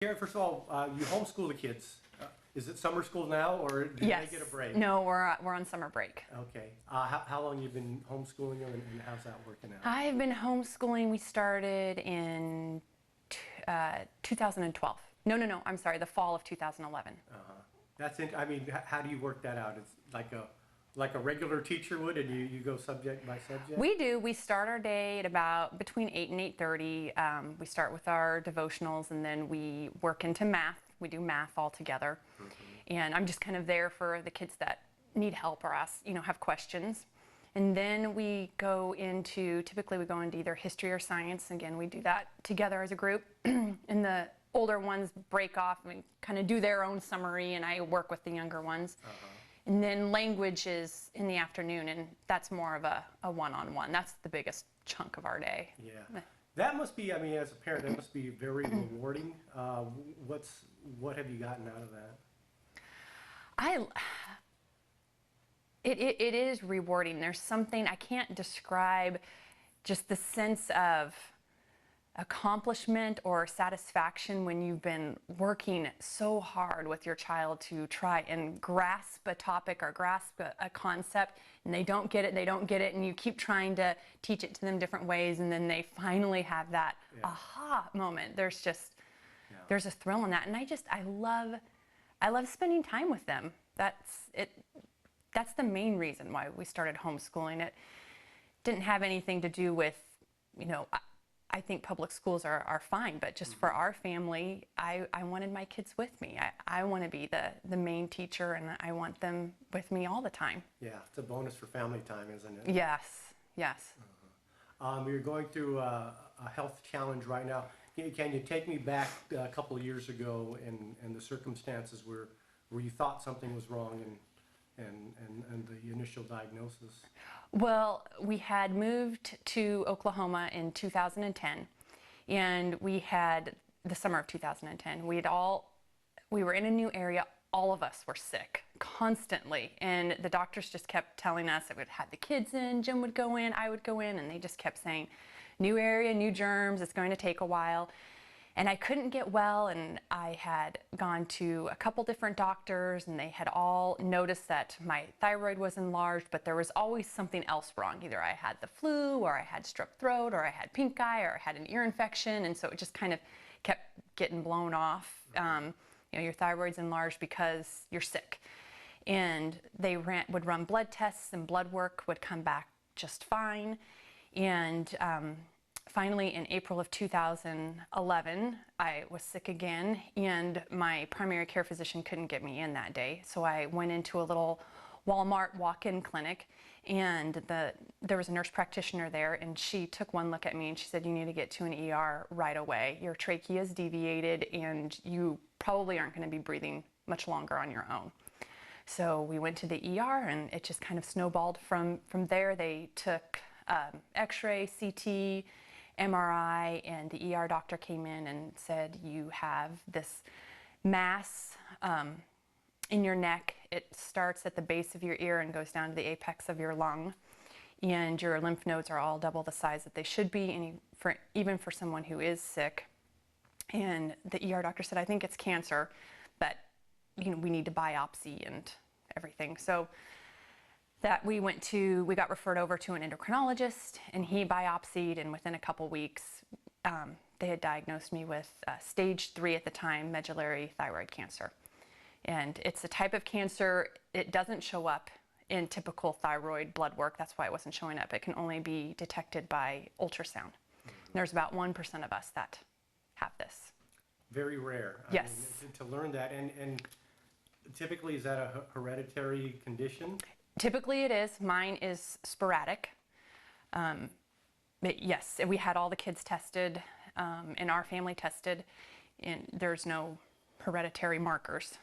Karyn, first of all, you homeschool the kids. Is it summer school now, or do Yes. they get a break? No, we're on summer break. Okay. How long you been homeschooling them, and how's that working out? I've been homeschooling. We started in 2012. No. I'm sorry, the fall of 2011. That's it. I mean, how do you work that out? It's like a regular teacher would, and you go subject by subject? We do. We start our day at about between 8 and 8:30. We start with our devotionals, and then we work into math. We do math all together. And I'm just kind of there for the kids that need help or have questions. And then typically we go into either history or science. Again, we do that together as a group. And the older ones break off and kind of do their own summary, and I work with the younger ones. And then language is in the afternoon, and that's more of a one-on-one. That's the biggest chunk of our day. Yeah. That must be, I mean, as a parent, that must be very rewarding. What have you gotten out of that? It is rewarding. There's something, I can't describe just the sense of accomplishment or satisfaction when you've been working so hard with your child to try and grasp a topic or grasp a concept, and they don't get it, and you keep trying to teach it to them different ways, and then they finally have that aha moment. There's a thrill in that, and I love spending time with them. That's the main reason why we started homeschooling. It didn't have anything to do with, I think public schools are fine, but just for our family, I wanted my kids with me. I want to be the main teacher, and I want them with me all the time. Yeah, it's a bonus for family time, isn't it? Yes. You're going through a health challenge right now. Can you take me back a couple of years ago and the circumstances where you thought something was wrong and the initial diagnosis? Well, we had moved to Oklahoma in 2010, and we had the summer of 2010. We were in a new area. All of us were sick constantly, and the doctors just kept telling us that we'd had the kids in, Jim would go in, I would go in, and they just kept saying, new area, new germs, it's going to take a while. And I couldn't get well, and I had gone to a couple different doctors, and they had all noticed that my thyroid was enlarged, but there was always something else wrong. Either I had the flu, or I had strep throat, or I had pink eye, or I had an ear infection, and so it just kind of kept getting blown off. Your thyroid's enlarged because you're sick. And they would run blood tests, and blood work would come back just fine. And finally, in April of 2011, I was sick again, and my primary care physician couldn't get me in that day. So I went into a little Walmart walk-in clinic, and there was a nurse practitioner there, and she took one look at me, and she said, you need to get to an ER right away. Your trachea is deviated, and you probably aren't going to be breathing much longer on your own. So we went to the ER, and it just kind of snowballed from there. They took X-ray, CT, MRI, and the ER doctor came in and said, you have this mass in your neck. It starts at the base of your ear and goes down to the apex of your lung, and your lymph nodes are all double the size that they should be, even for someone who is sick. And the ER doctor said, I think it's cancer, but we need to biopsy and everything. So that we got referred over to an endocrinologist, and he biopsied, and within a couple weeks, they had diagnosed me with stage 3 at the time, medullary thyroid cancer. And it's a type of cancer, it doesn't show up in typical thyroid blood work. That's why it wasn't showing up. It can only be detected by ultrasound. There's about 1% of us that have this. Very rare. Yes. I mean, to learn that, and typically, is that a hereditary condition? Typically it is. Mine is sporadic. Yes, we had all the kids tested, and our family tested, and there's no hereditary markers.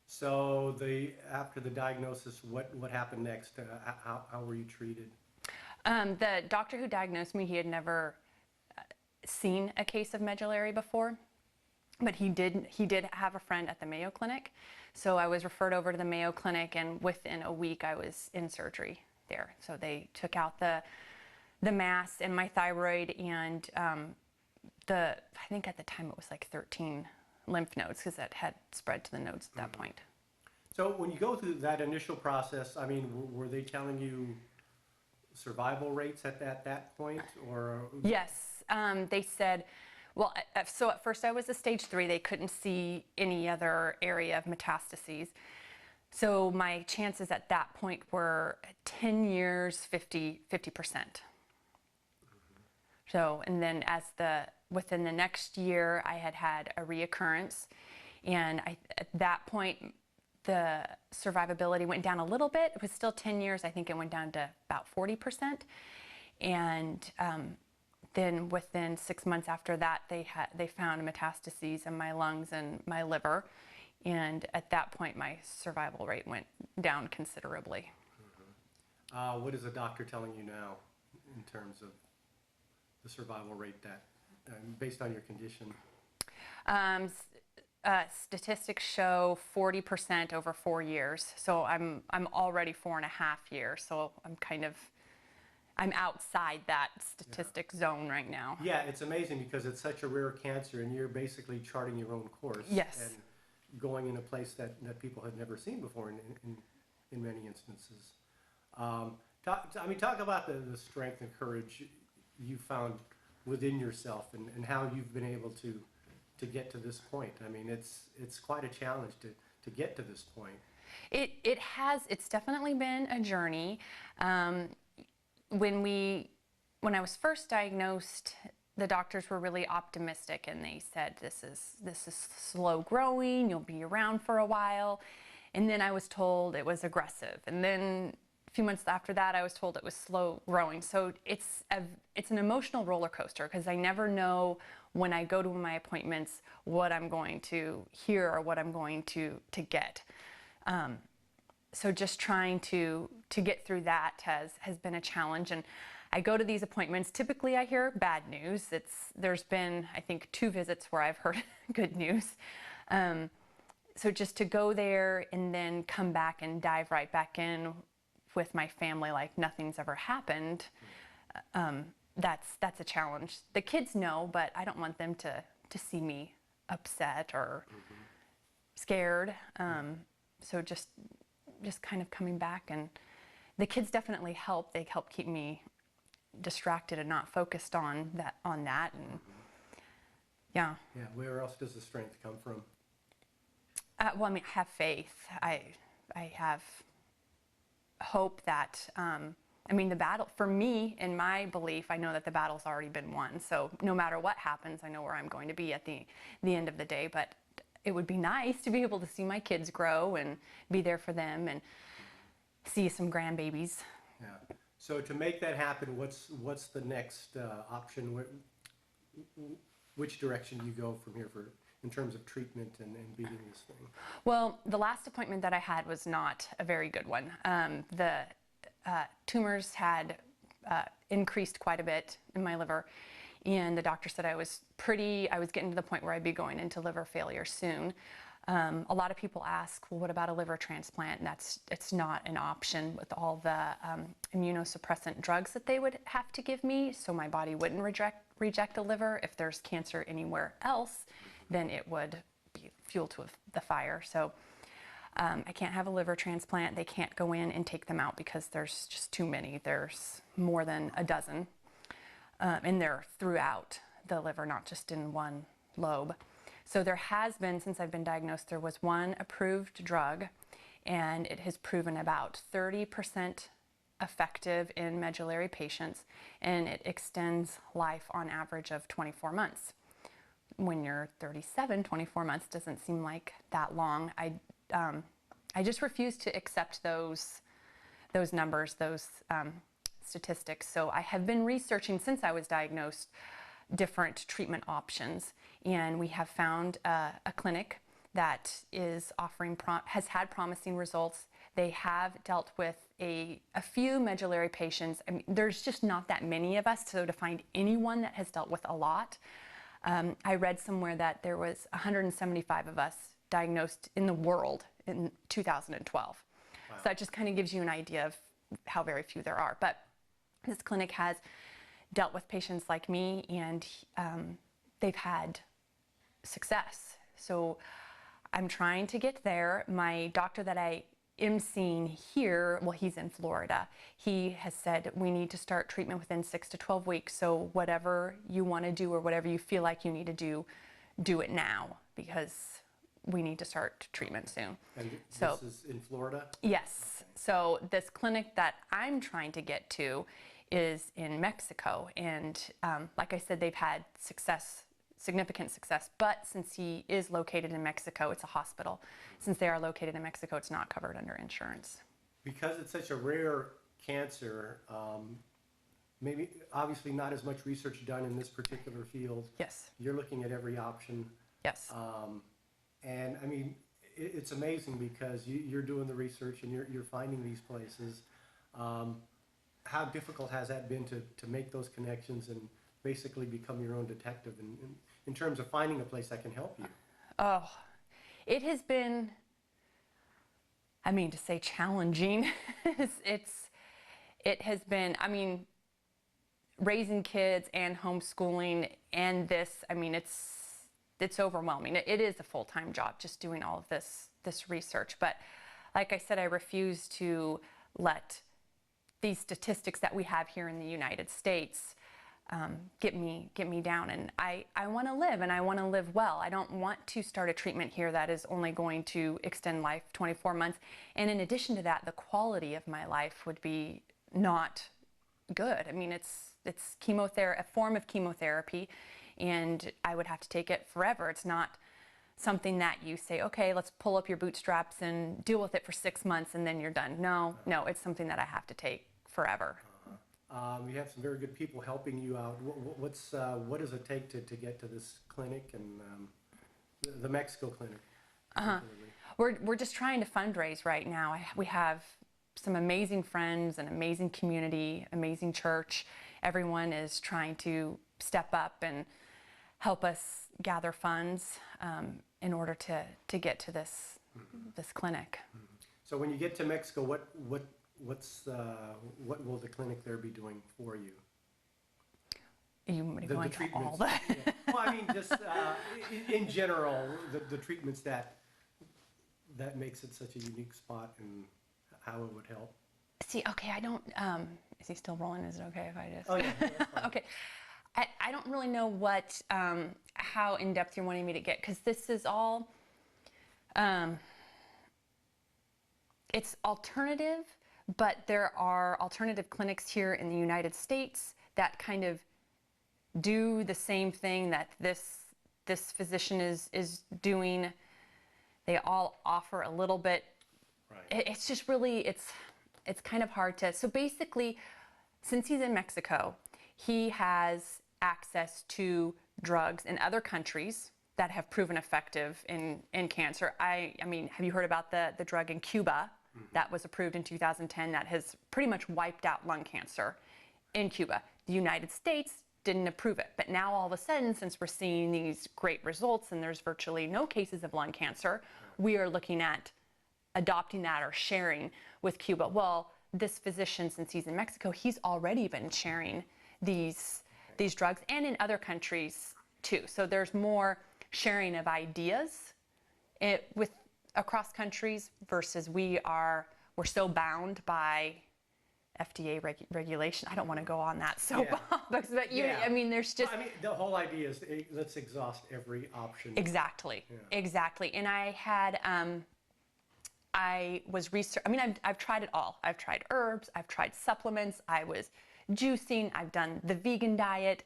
So after the diagnosis, what happened next? How were you treated? The doctor who diagnosed me, he had never seen a case of medullary before, but he did have a friend at the Mayo Clinic. So I was referred over to the Mayo Clinic, and within a week I was in surgery there. So they took out the mass in my thyroid and I think at the time it was like 13 lymph nodes because it had spread to the nodes at that point. So when you go through that initial process, I mean, were they telling you survival rates at that point, or? Yes, they said, well, so at first I was a stage 3. They couldn't see any other area of metastases. So my chances at that point were 10 years, 50%. So, and then within the next year, I had a reoccurrence, and at that point, the survivability went down a little bit. It was still 10 years. I think it went down to about 40%. And then within 6 months after that, they found metastases in my lungs and my liver. And at that point, my survival rate went down considerably. What is the doctor telling you now in terms of the survival rate that, based on your condition? Statistics show 40% over 4 years. So I'm already 4.5 years. So I'm outside that statistic zone right now. Yeah, it's amazing because it's such a rare cancer, and you're basically charting your own course. Yes. And going in a place that people had never seen before in many instances. Talk about the strength and courage you found within yourself, and how you've been able to get to this point. I mean, it's quite a challenge to get to this point. It's definitely been a journey. When I was first diagnosed, the doctors were really optimistic, and they said, this is slow growing, you'll be around for a while. And then I was told it was aggressive. And then a few months after that, I was told it was slow growing. So it's an emotional roller coaster, because I never know when I go to my appointments what I'm going to hear or what I'm going to get. So just trying to get through that has been a challenge. And I go to these appointments. Typically, I hear bad news. There's been, I think, 2 visits where I've heard good news. So just to go there and then come back and dive right back in with my family like nothing's ever happened, that's a challenge. The kids know, but I don't want them to see me upset or scared. So just kind of coming back, and the kids definitely help. They help keep me distracted and not focused on that. And yeah. Where else does the strength come from? Well, I mean, I have faith. I have hope that, the battle, for me, in my belief, I know that the battle's already been won. So no matter what happens, I know where I'm going to be at the end of the day. But it would be nice to be able to see my kids grow and be there for them and see some grandbabies. Yeah. So to make that happen, what's the next option? Which direction do you go from here in terms of treatment and beating this thing? Well, the last appointment that I had was not a very good one. The tumors had increased quite a bit in my liver, and the doctor said I was getting to the point where I'd be going into liver failure soon. A lot of people ask, well, what about a liver transplant? And it's not an option with all the immunosuppressant drugs that they would have to give me, so my body wouldn't reject the liver. If there's cancer anywhere else, then it would be fuel to the fire. So I can't have a liver transplant. They can't go in and take them out because there's just too many. There's more than a dozen, and they're throughout the liver, not just in one lobe. So there has been, since I've been diagnosed, there was one approved drug, and it has proven about 30% effective in medullary patients, and it extends life on average of 24 months. When you're 37, 24 months doesn't seem like that long. I just refuse to accept those numbers, those statistics. So I have been researching since I was diagnosed different treatment options, and we have found a clinic that is has had promising results. They have dealt with a few medullary patients. I mean, there's just not that many of us, so to find anyone that has dealt with a lot. I read somewhere that there was 175 of us diagnosed in the world in 2012. Wow. So that just kind of gives you an idea of how very few there are. But this clinic has dealt with patients like me, and they've had success. So I'm trying to get there. My doctor that I am seeing here, well, he's in Florida. He has said we need to start treatment within 6 to 12 weeks. So whatever you want to do or whatever you feel like you need to do it now, because we need to start treatment soon. And So this is in Florida? yes. So this clinic that I'm trying to get to is in Mexico. And like I said, they've had success, significant success. But since he is located in Mexico, it's a hospital. Since they are located in Mexico, it's not covered under insurance. Because it's such a rare cancer, maybe obviously not as much research done in this particular field. Yes. You're looking at every option. Yes. And I mean, it's amazing because you're doing the research and you're finding these places. How difficult has that been to make those connections and basically become your own detective in terms of finding a place that can help you? Oh, it has been, I mean, to say challenging, it has been, I mean, raising kids and homeschooling and this, I mean, it's overwhelming. It is a full-time job just doing all of this research. But like I said, I refuse to let these statistics that we have here in the United States get me down. And I want to live, and I want to live well. I don't want to start a treatment here that is only going to extend life 24 months. And in addition to that, the quality of my life would be not good. I mean, it's chemotherapy, a form of chemotherapy, and I would have to take it forever. It's not something that you say, okay, let's pull up your bootstraps and deal with it for 6 months and then you're done. No, it's something that I have to take forever. You have some very good people helping you out. What does it take to get to this clinic and the Mexico clinic? We're just trying to fundraise right now. We have some amazing friends, an amazing community, amazing church. Everyone is trying to step up and help us gather funds in order to get to this clinic. So when you get to Mexico, what will the clinic there be doing for you? You want me to go into all treatments. that? Yeah. Well, I mean, just in general, the treatments that makes it such a unique spot and how it would help. See, okay, I don't, is he still rolling? Is it okay if I just? Oh, yeah. That's fine. Okay. I don't really know what, how in-depth you're wanting me to get, because this is all, it's alternative, but there are alternative clinics here in the United States that kind of do the same thing that this physician is doing. They all offer a little bit. Right. It's just really, it's kind of hard to, so basically, since he's in Mexico, he has access to drugs in other countries that have proven effective in cancer. I mean, have you heard about the drug in Cuba that was approved in 2010 that has pretty much wiped out lung cancer in Cuba? The United States didn't approve it, but now all of a sudden, since we're seeing these great results and there's virtually no cases of lung cancer, we are looking at adopting that or sharing with Cuba. Well, this physician, since he's in Mexico, he's already been sharing these drugs, and in other countries too. So there's more sharing of ideas with across countries versus we're so bound by FDA regulation. I don't want to go on that soapbox, but I mean, there's just. I mean, the whole idea is let's exhaust every option. Exactly, exactly. And I had, I was research. I mean, I've tried it all. I've tried herbs. I've tried supplements. I was juicing. I've done the vegan diet.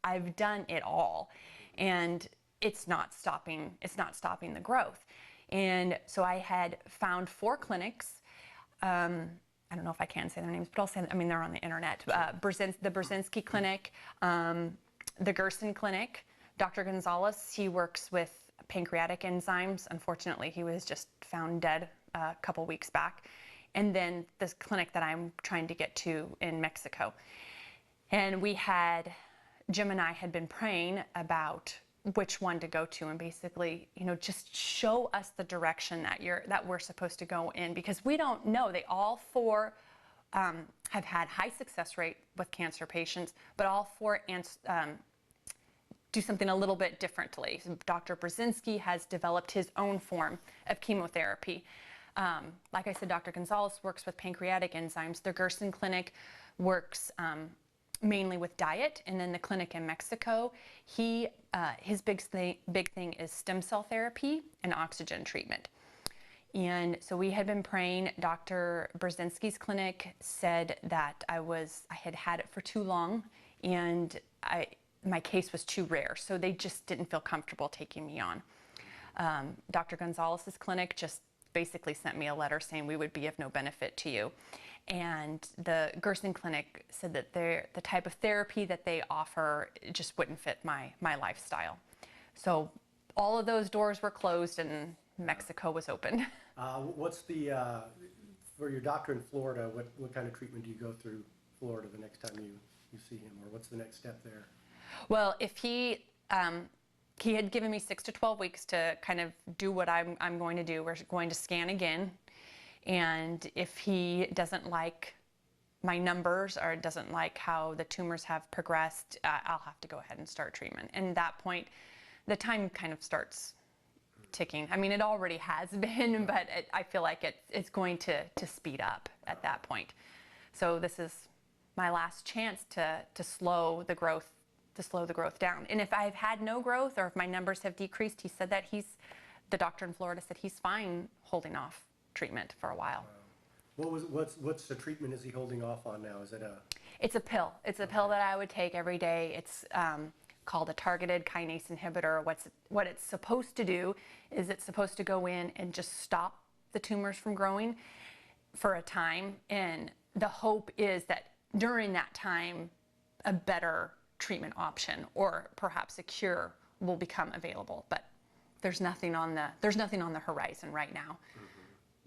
I've done it all, and it's not stopping. It's not stopping the growth. And so I had found 4 clinics. I don't know if I can say their names, but I'll say. I mean, they're on the internet. The Brzezinski Clinic, the Gerson Clinic. Dr. Gonzalez. He works with pancreatic enzymes. Unfortunately, he was just found dead a couple weeks back. And then this clinic that I'm trying to get to in Mexico. And Jim and I had been praying about which one to go to, and basically, just show us the direction that we're supposed to go in, because we don't know. They all 4 have had high success rate with cancer patients, but all 4 do something a little bit differently. Dr. Brzezinski has developed his own form of chemotherapy. Like I said, Dr. Gonzalez works with pancreatic enzymes. The Kfsn clinic works mainly with diet, and then the clinic in Mexico, his big thing is stem cell therapy and oxygen treatment. And so we had been praying. Dr. Brzezinski's clinic said that I had it for too long, and my case was too rare, so they just didn't feel comfortable taking me on. Dr. Gonzalez's clinic just basically sent me a letter saying we would be of no benefit to you. And the Kfsn clinic said that the type of therapy that they offer just wouldn't fit my lifestyle. So all of those doors were closed and Mexico was open. What's for your doctor in Florida, what kind of treatment do you go through Florida the next time you see him, or what's the next step there? Well, if he had given me 6 to 12 weeks to kind of do what I'm going to do. We're going to scan again. And if he doesn't like my numbers or doesn't like how the tumors have progressed, I'll have to go ahead and start treatment. And at that point, the time kind of starts ticking. I mean, it already has been, but I feel like it's going to speed up at that point. So this is my last chance to slow the growth down. And if I've had no growth or if my numbers have decreased, he said that the doctor in Florida said he's fine holding off treatment for a while. What's the treatment is he holding off on now? Is it It's a pill. It's a pill that I would take every day. It's called a targeted kinase inhibitor. What it's supposed to do is it's supposed to go in and just stop the tumors from growing for a time. And the hope is that during that time, a better treatment option or perhaps a cure will become available. But there's nothing on the horizon right now.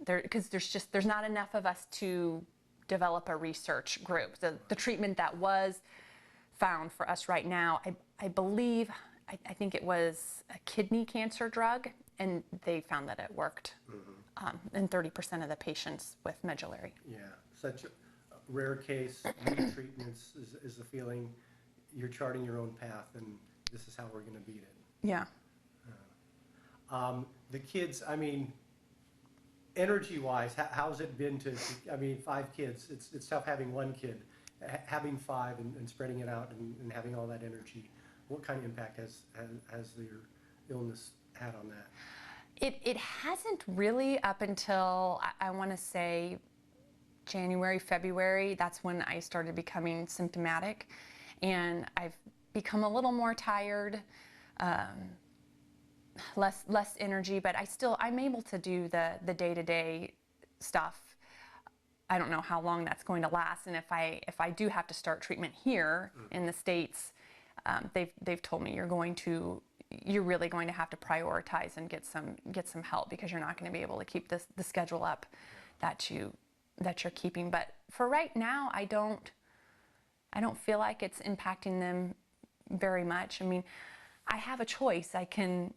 Because there's not enough of us to develop a research group. The treatment that was found for us right now, I believe, I think it was a kidney cancer drug, and they found that it worked in 30% of the patients with medullary. Yeah, such a rare case, new treatments is the feeling. You're charting your own path, and this is how we're going to beat it. Yeah. The kids, I mean, energy-wise, how's it been I mean, 5 kids, it's tough having one kid. Having 5 and spreading it out and having all that energy, what kind of impact has your illness had on that? It hasn't really up until, I want to say, January, February. That's when I started becoming symptomatic. And I've become a little more tired, less energy, but I'm able to do the day-to-day stuff. I don't know how long that's going to last, and if I do have to start treatment here in the States, they've told me you're really going to have to prioritize and get some help, because you're not going to be able to keep the schedule up that you're keeping. But for right now, I don't feel like it's impacting them very much. I mean, I have a choice. I can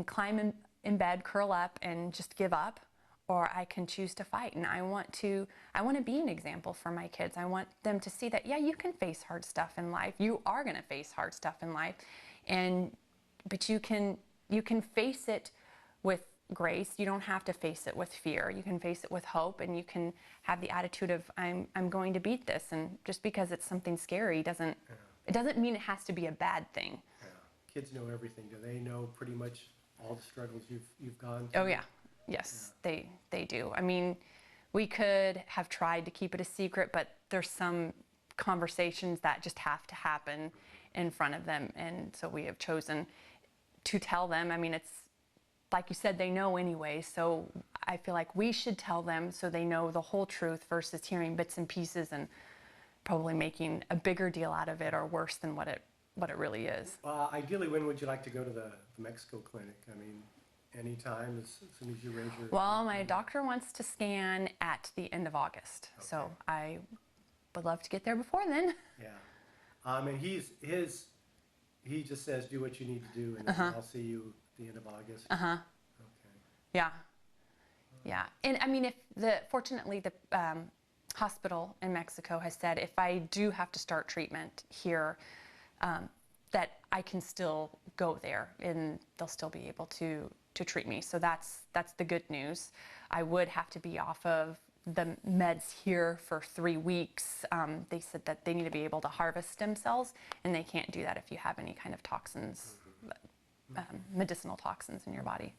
climb in bed, curl up, and just give up, or I can choose to fight. And I want to be an example for my kids. I want them to see that, yeah, you can face hard stuff in life. You are going to face hard stuff in life, but you can face it with grace. You don't have to face it with fear. You can face it with hope, and you can have the attitude of I'm going to beat this. And just because it's something scary doesn't mean it has to be a bad thing. Yeah. Kids know everything. Do they know pretty much all the struggles you've gone through? Oh yeah. Yes, yeah. They do. I mean, we could have tried to keep it a secret, but there's some conversations that just have to happen in front of them, and so we have chosen to tell them. I mean, it's like you said, they know anyway, so I feel like we should tell them so they know the whole truth versus hearing bits and pieces and probably making a bigger deal out of it or worse than what it really is. Ideally, when would you like to go to the Mexico clinic? I mean, anytime, as soon as you raise your... Well, my doctor wants to scan at the end of August, okay. So I would love to get there before then. Yeah. And he just says, do what you need to do, and I'll see you at the end of August. Okay. Yeah. Yeah. And I mean, fortunately, the hospital in Mexico has said if I do have to start treatment here, that I can still go there and they'll still be able to treat me. So that's the good news. I would have to be off of the meds here for 3 weeks. They said that they need to be able to harvest stem cells, and they can't do that if you have any kind of toxins, medicinal toxins in your body.